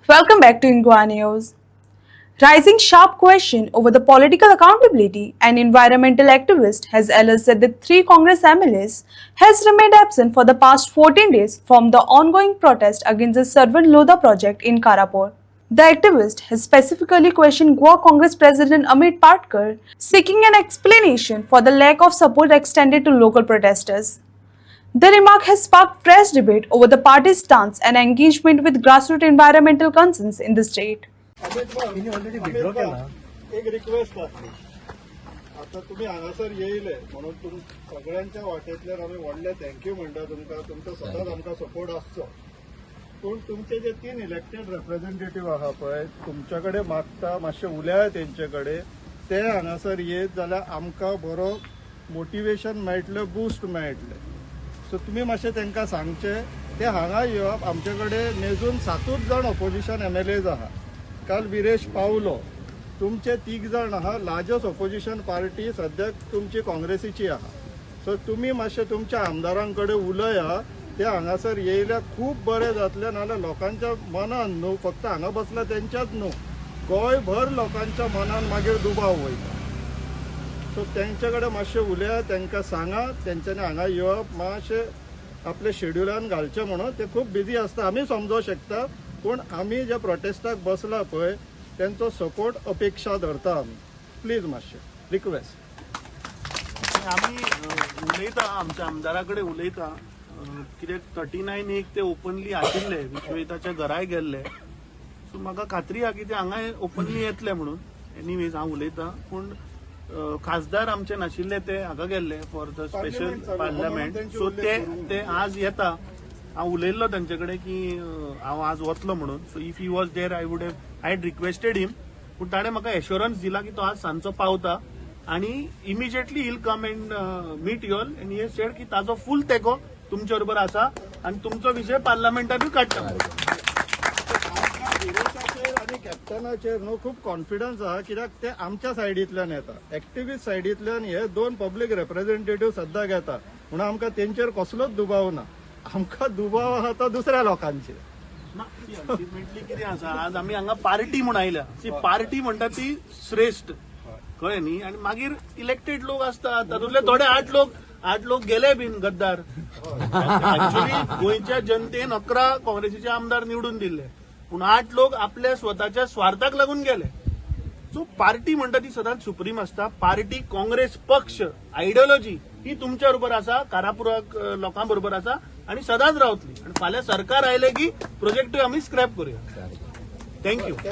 Welcome back to Ingwa News. Rising sharp question over the political accountability and environmental activist has alleged that the three Congress MLAs has remained absent for the past 14 days from the ongoing protest against the Sarvan Lodha project in Karapur. The activist has specifically questioned Goa Congress President Amit Patkar, seeking an explanation for the lack of support extended to local protesters. The remark has sparked fresh debate over the party's stance and engagement with grassroots environmental concerns in the state. एक request आसली आता तुम्ही हांगासर येयले म्हणून सगळ्यांच्या वाटेंतल्यान आमी व्हडले थँक्यू म्हणटा तुमकां तुमचो सदांच आमकां सपोर्ट आसचो पूण तुमचे जे 3 इलेक्टेड रिप्रेझेंटेटिव्ह आहा पळय तुमच्या कडेन मागता मातशें उलया तेंचे कडेन ते हांगासर येत जाल्यार आमकां बरो मोटिवेशन मेळटलें बूस्ट मेळटलें सो तुम्ही मातशें तांकां सांगचें ते हांगा येवप आमचे कडेन मेजून 7 जण ऑपोजिशन एमएलएज आहा काल विरेश पावलो तुमचे 3 जण आहा लार्जस्ट ऑपोजिशन पार्टी सद्याक तुमची काँग्रेसीची आहा सो तुम्ही मातशें तुमच्या आमदारां कडेन उलया ते हांगासर येयल्यार खूब बरें जातलें नाल्यार लोकांच्या मनान न्हू फक्त हांगा बसला तेंच्याच न्हू गोंयभर लोकांच्या मनान मागीर दुबाव वयता सो तेंचे कडेन मातशें उलया तांकां सांगा तेंच्यांनी हांगा येवप मातशें आपले शेड्युलान घालचें म्हणून ते खूब बिजी आसता आमी समजोवंक शकता पूण आमी जे प्रोटेस्टाक बसला पळय तेंचो सपोर्ट अपेक्षा धरता आमी प्लीज मातशें रिक्वेस्ट आमी उलयता आमच्या आमदारा कडेन उलयता कित्याक 39 एक ते ओपनली आशिल्ले विश्वहिताच्या घराय गेल्ले सो म्हाका खात्री आहा की ते हांगा ओपनली येतले म्हणून एनीवेज हांव उलयतां पूण खासदार आमचे नाशिल्ले ते हांगा गेल्ले for the special parliament so ते आज येता हांव उलयल्लो तांचे कडेन की हांव आज वतलो म्हणून so if he was there I had requested him पूण ताणें म्हाका एश्युरन्स दिला की तो आज सांजचो पावता आनी immediately he'll come and meet you all and he said की ताजो फूल तेंको तुमचे बरोबर आसा आनी तुमचो विशय पार्लमेंटानूय काडटा आणि कॅप्टनाचेर न्हू खूब कॉन्फिडन्स आहा कित्याक ते आमच्या सायडींतल्यान येता एक्टिव्हिस्ट सायडींतल्यान हे 2 पब्लीक रिप्रेझेंटेटिव्ह सद्दां घेता म्हणून आमकां तेंचेर कसलोच दुबाव ना आमकां दुबाव आहा तो दुसऱ्या लोकांचेर अल्टिमेटली कितें आसा आज आमी हांगा पार्टी म्हूण आयल्या ती पार्टी म्हणटा ती श्रेष्ठ कळ्ळें न्ही आनी मागीर इलेक्टेड लोक आसता तातूंतले थोडे 8 लोक गेले बीन गद्दार एक्चुअली गोंयच्या जनतेन 11 काँग्रेसीचे आमदार निवडून दिल्ले पूण 8 लोक आपल्या स्वताच्या स्वार्थाक लागून गेले सो पार्टी म्हणटा ती सदांच सुप्रीम आसता पार्टी काँग्रेस पक्ष आयडियोलॉजी ही तुमच्या बरोबर आसा कारापुराक लोकां बरोबर आसा आनी सदांच रावतली आनी फाल्यां सरकार आयले की प्रोजेक्टूय आमी स्क्रॅप करूया थँक्यू